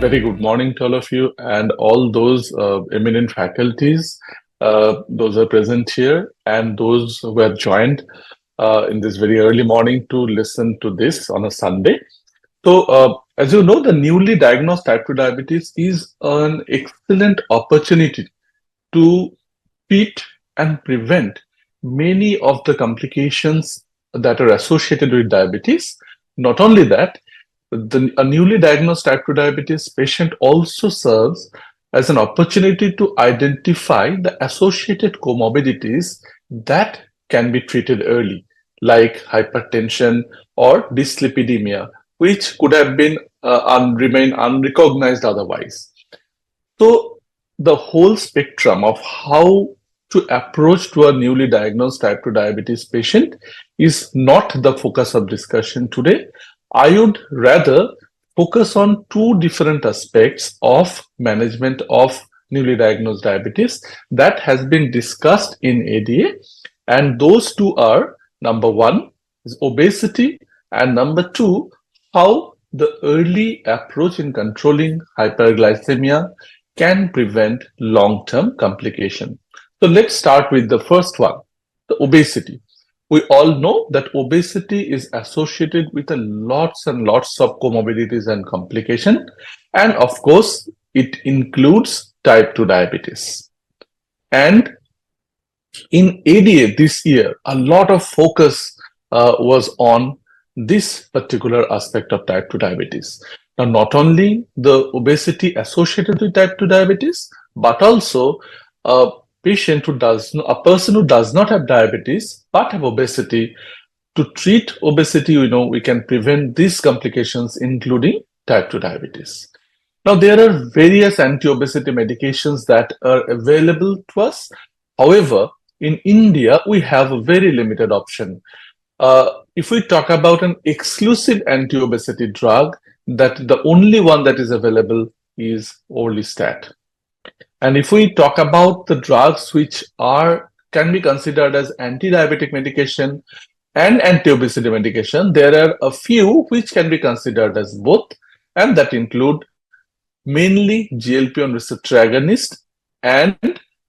Very good morning to all of you and all those eminent faculties, those who are present here, and those who have joined in this very early morning to listen to this on a Sunday. As you know, the newly diagnosed type 2 diabetes is an excellent opportunity to treat and prevent many of the complications that are associated with diabetes. Not only that, a newly diagnosed type 2 diabetes patient also serves as an opportunity to identify the associated comorbidities that can be treated early, like hypertension or dyslipidemia, which could have been remain unrecognized otherwise. So the whole spectrum of how to approach to a newly diagnosed type 2 diabetes patient is not the focus of discussion today. I would rather focus on two different aspects of management of newly diagnosed diabetes that has been discussed in ADA, and those two are, number one is obesity, and number two, how the early approach in controlling hyperglycemia can prevent long-term complication. So let's start with the first one, the obesity. We all know that obesity is associated with a lots and lots of comorbidities and complication. And of course, it includes type 2 diabetes. And in ADA this year, a lot of focus was on this particular aspect of type 2 diabetes. Now, not only the obesity associated with type 2 diabetes, but also a person who does not have diabetes but have obesity. To treat obesity, we can prevent these complications, including type 2 diabetes. Now, there are various anti-obesity medications that are available to us. However, in India, we have a very limited option. If we talk about an exclusive anti-obesity drug, that the only one that is available is orlistat. And if we talk about the drugs which can be considered as anti-diabetic medication and anti-obesity medication, there are a few which can be considered as both, and that include mainly GLP-1 receptor agonist and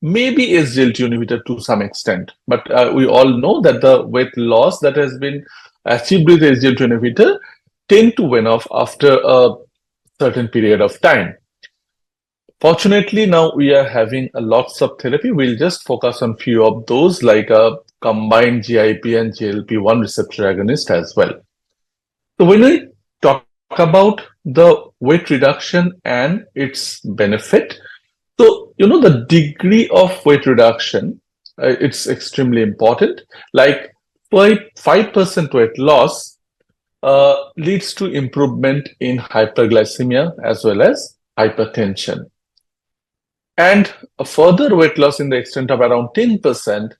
maybe SGLT inhibitor to some extent. But we all know that the weight loss that has been achieved with SGLT inhibitor tend to wane off after a certain period of time. Fortunately, now we are having lots of therapy. We'll just focus on few of those, like a combined GIP and GLP-1 receptor agonist as well. So when we talk about the weight reduction and its benefit, so the degree of weight reduction, it's extremely important. Like 5% weight loss leads to improvement in hyperglycemia as well as hypertension. And a further weight loss in the extent of around 10%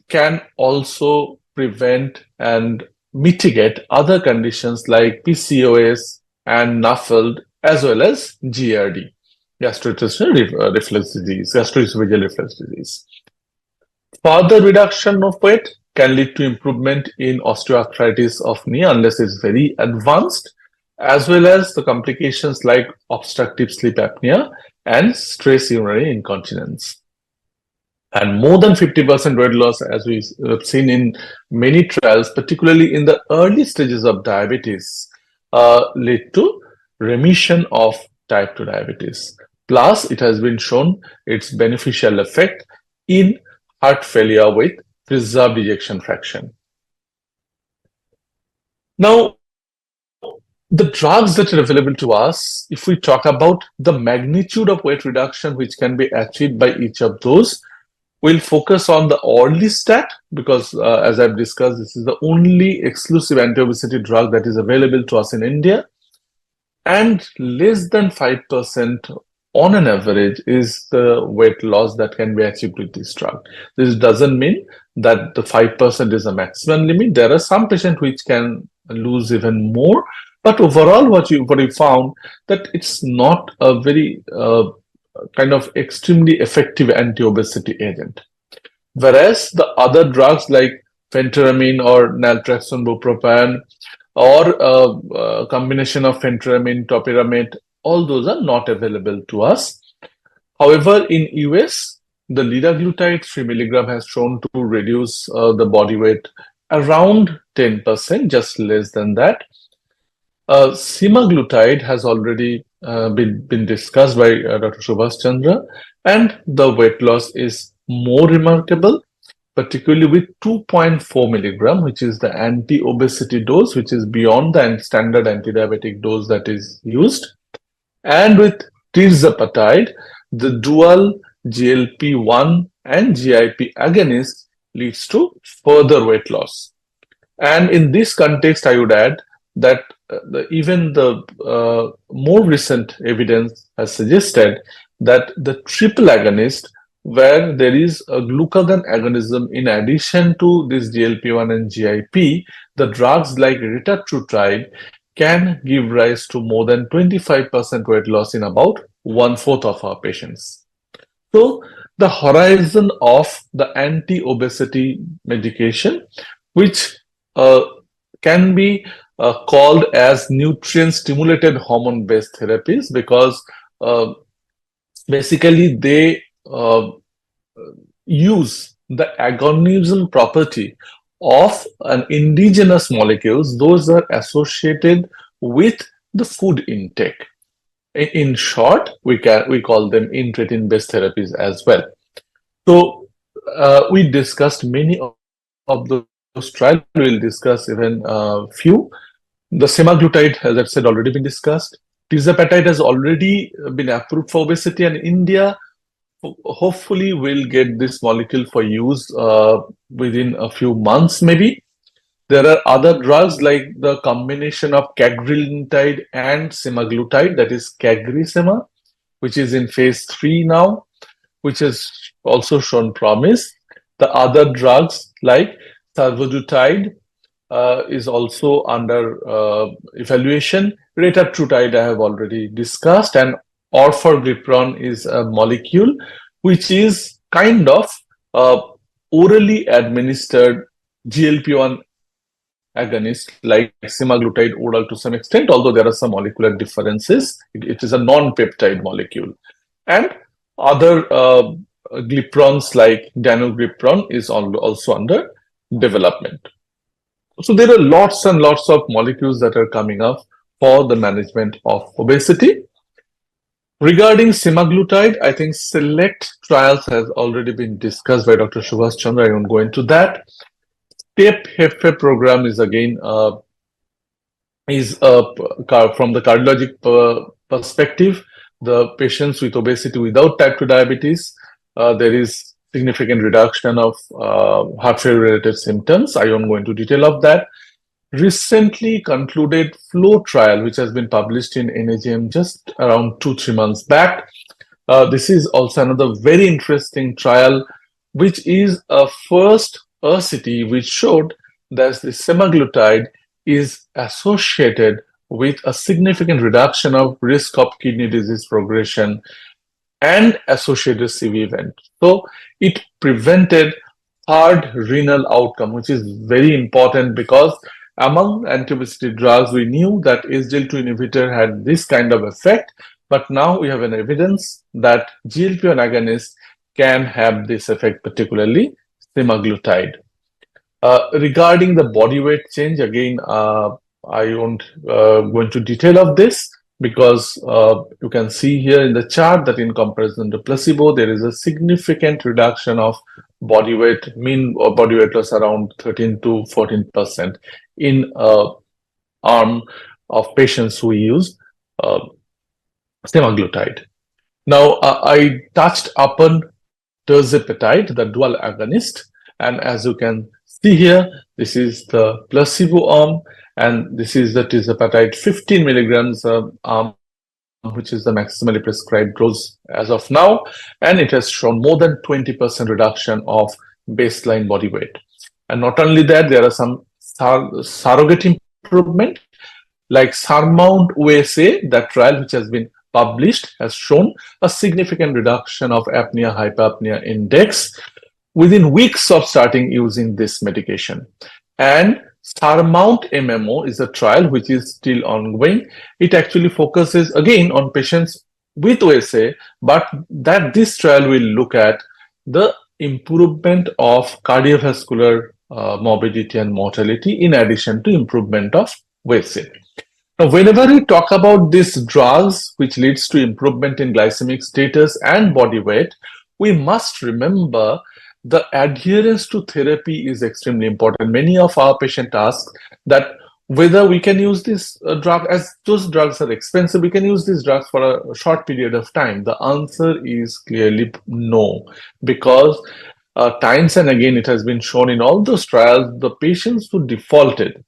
can also prevent and mitigate other conditions like PCOS and NAFLD as well as GERD, gastrointestinal reflux disease, gastroesophageal reflux disease. Further reduction of weight can lead to improvement in osteoarthritis of knee unless it's very advanced, as well as the complications like obstructive sleep apnea and stress urinary incontinence. And more than 50% weight loss, as we have seen in many trials, particularly in the early stages of diabetes, lead to remission of type 2 diabetes. Plus, it has been shown its beneficial effect in heart failure with preserved ejection fraction. Now, the drugs that are available to us, if we talk about the magnitude of weight reduction which can be achieved by each of those, we'll focus on the orlistat because, as I've discussed, this is the only exclusive anti-obesity drug that is available to us in India. And less than 5% on an average is the weight loss that can be achieved with this drug. This doesn't mean that the 5% is a maximum limit. There are some patients which can lose even more. But overall, what we found that it's not a very kind of extremely effective anti-obesity agent. Whereas the other drugs like phentermine or naltrexone bupropion or a combination of phentermine, topiramate all those are not available to us. However, in US, the liraglutide 3 milligram has shown to reduce the body weight around 10%, just less than that. Semaglutide has already been discussed by Dr. Subhash Chandra, and the weight loss is more remarkable, particularly with 2.4 milligram, which is the anti-obesity dose, which is beyond the standard anti-diabetic dose that is used. And with tirzepatide, the dual GLP-1 and GIP agonist leads to further weight loss. And in this context, I would add that even the more recent evidence has suggested that the triple agonist, where there is a glucagon agonism in addition to this GLP-1 and GIP, the drugs like retatrutide can give rise to more than 25% weight loss in about 1/4 of our patients. So the horizon of the anti-obesity medication, which can be called as nutrient-stimulated hormone-based therapies, because basically they use the agonism property of an indigenous molecules. Those are associated with the food intake. In short, we call them incretin-based therapies as well. So we discussed many of those trials. We'll discuss even a few. The semaglutide, as I've said, already been discussed. Tirzepatide has already been approved for obesity, and India hopefully will get this molecule for use within a few months, maybe. There are other drugs like the combination of cagrilintide and semaglutide, that is CagriSema, which is in phase 3 now, which has also shown promise. The other drugs like survodutide is also under evaluation. Retatrutide I have already discussed, and orforglipron is a molecule which is kind of orally administered GLP-1 agonist like semaglutide oral to some extent, although there are some molecular differences. It is a non-peptide molecule. And other gliprons like danuglipron is also under development. So there are lots and lots of molecules that are coming up for the management of obesity. Regarding semaglutide, I think select trials has already been discussed by Dr. Subhash Chandra. I won't go into that. STEP-HFA program is again from the cardiologic perspective. The patients with obesity without type 2 diabetes, there is significant reduction of heart failure related symptoms. I won't go into detail of that. Recently concluded FLOW trial, which has been published in NAGM just around 2-3 months back. This is also another very interesting trial, which is a first RCT which showed that the semaglutide is associated with a significant reduction of risk of kidney disease progression and associated CV event. So it prevented hard renal outcome, which is very important because among anti-obesity drugs, we knew that SGLT2 inhibitor had this kind of effect, but now we have an evidence that GLP-1 agonist can have this effect, particularly semaglutide. Regarding the body weight change, again, I won't go into detail of this because you can see here in the chart that in comparison to placebo, there is a significant reduction of body weight, mean body weight loss around 13 to 14% in arm of patients who use semaglutide. Now, I touched upon tirzepatide, the dual agonist, and as you can see here, this is the placebo arm, and this is the tirzepatide 15 milligrams arm, which is the maximally prescribed dose as of now, and it has shown more than 20% reduction of baseline body weight. And not only that, there are some surrogate improvement, like SURMOUNT-OSA, that trial which has been published has shown a significant reduction of apnea-hypopnea index within weeks of starting using this medication. And Surmount MMO is a trial which is still ongoing. It actually focuses again on patients with OSA, but that this trial will look at the improvement of cardiovascular morbidity and mortality in addition to improvement of OSA. Now, whenever we talk about these drugs which leads to improvement in glycemic status and body weight, we must remember the adherence to therapy is extremely important. Many of our patients ask that whether we can use this drug, as those drugs are expensive, we can use these drugs for a short period of time. The answer is clearly no, because times and again it has been shown in all those trials, the patients who defaulted,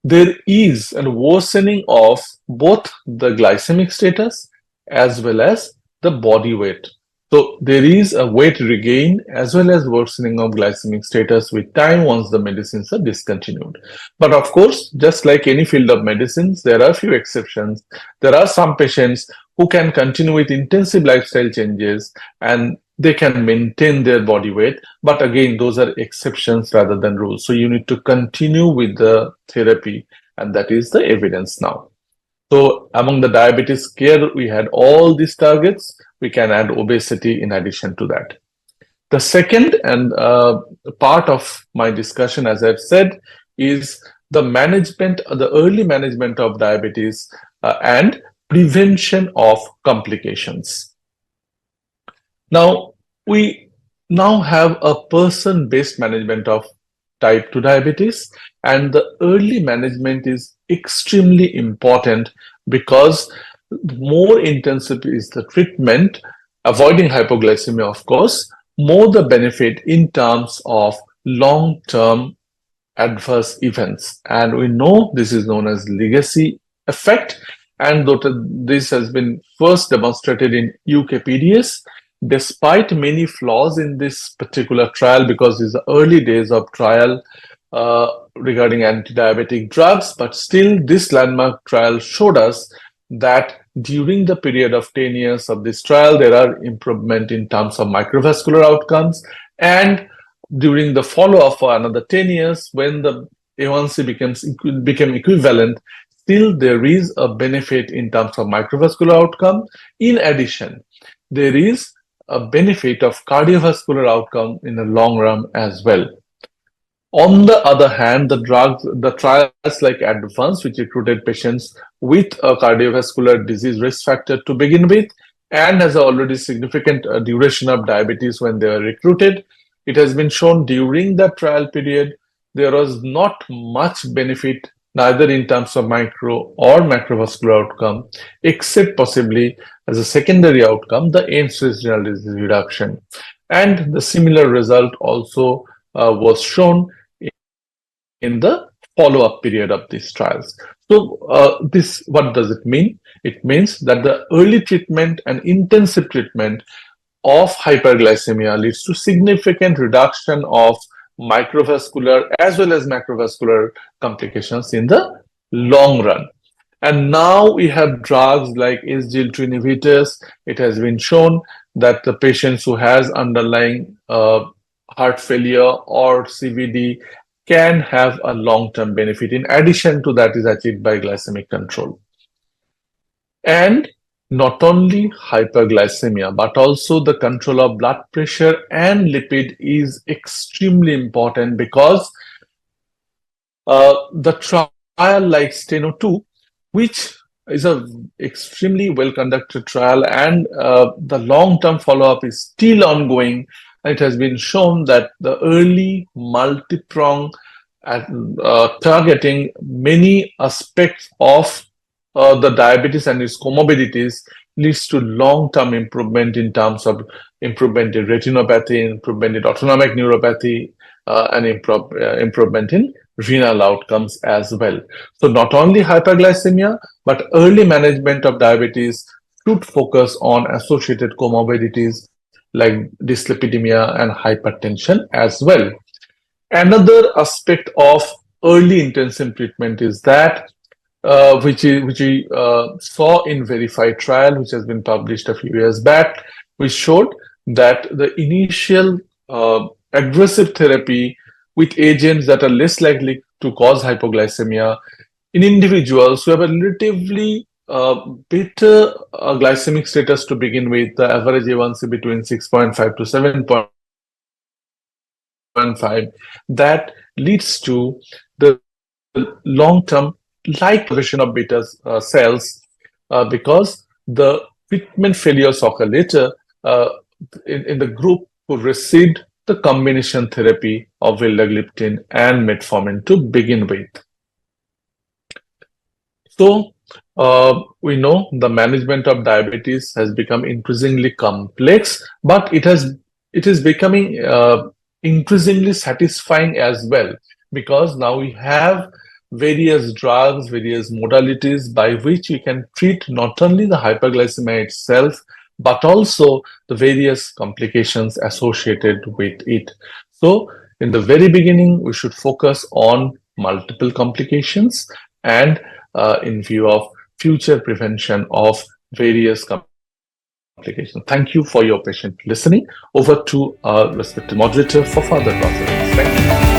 there is a worsening of both the glycemic status as well as the body weight. So there is a weight regain as well as worsening of glycemic status with time once the medicines are discontinued. But of course, just like any field of medicines, there are a few exceptions. There are some patients who can continue with intensive lifestyle changes and they can maintain their body weight. But again, those are exceptions rather than rules. So you need to continue with the therapy, and that is the evidence now. So among the diabetes care, we had all these targets. We can add obesity in addition to that. The second and part of my discussion, as I've said, is the management, the early management of diabetes and prevention of complications. Now, we now have a person-based management of type 2 diabetes, and the early management is extremely important because more intensive is the treatment, avoiding hypoglycemia, of course, more the benefit in terms of long-term adverse events. And we know this is known as legacy effect, and this has been first demonstrated in UKPDS. Despite many flaws in this particular trial, because it's the early days of trial regarding anti-diabetic drugs, but still this landmark trial showed us that during the period of 10 years of this trial, there are improvement in terms of microvascular outcomes. And during the follow-up for another 10 years, when the A1C became equivalent, still there is a benefit in terms of microvascular outcome. In addition, there is a benefit of cardiovascular outcome in the long run as well. On the other hand, the trials like Advance, which recruited patients with a cardiovascular disease risk factor to begin with, and has already significant duration of diabetes when they were recruited, it has been shown during that trial period, there was not much benefit, neither in terms of micro or macrovascular outcome, except possibly as a secondary outcome, the end-stage renal disease reduction. And the similar result also was shown in the follow-up period of these trials. So what does it mean? It means that the early treatment and intensive treatment of hyperglycemia leads to significant reduction of microvascular as well as macrovascular complications in the long run. And now we have drugs like SGLT2 inhibitors. It has been shown that the patients who has underlying heart failure or CVD can have a long-term benefit. In addition to that is achieved by glycemic control. And not only hyperglycemia, but also the control of blood pressure and lipid is extremely important, because the trial like Steno-2, which is a extremely well-conducted trial, and the long-term follow-up is still ongoing. It has been shown that the early multi-prong targeting many aspects of the diabetes and its comorbidities leads to long-term improvement in terms of improvement in retinopathy, improvement in autonomic neuropathy, and improvement in renal outcomes as well. So not only hyperglycemia, but early management of diabetes should focus on associated comorbidities like dyslipidemia and hypertension as well. Another aspect of early intensive treatment is that which we saw in Verified trial, which has been published a few years back, which showed that the initial aggressive therapy with agents that are less likely to cause hypoglycemia in individuals who have a relatively better glycemic status to begin with, the average A1C between 6.5 to 7.5, that leads to the long-term like preservation of beta cells because the treatment failures occur later uh, in the group who received the combination therapy of vildagliptin and metformin to begin with. So, we know the management of diabetes has become increasingly complex, but it is becoming increasingly satisfying as well, because now we have various drugs, various modalities by which we can treat not only the hyperglycemia itself, but also the various complications associated with it. So, in the very beginning, we should focus on multiple complications and in view of future prevention of various complications. Thank you for your patient listening. Over to our respected moderator for further processes. Thank you.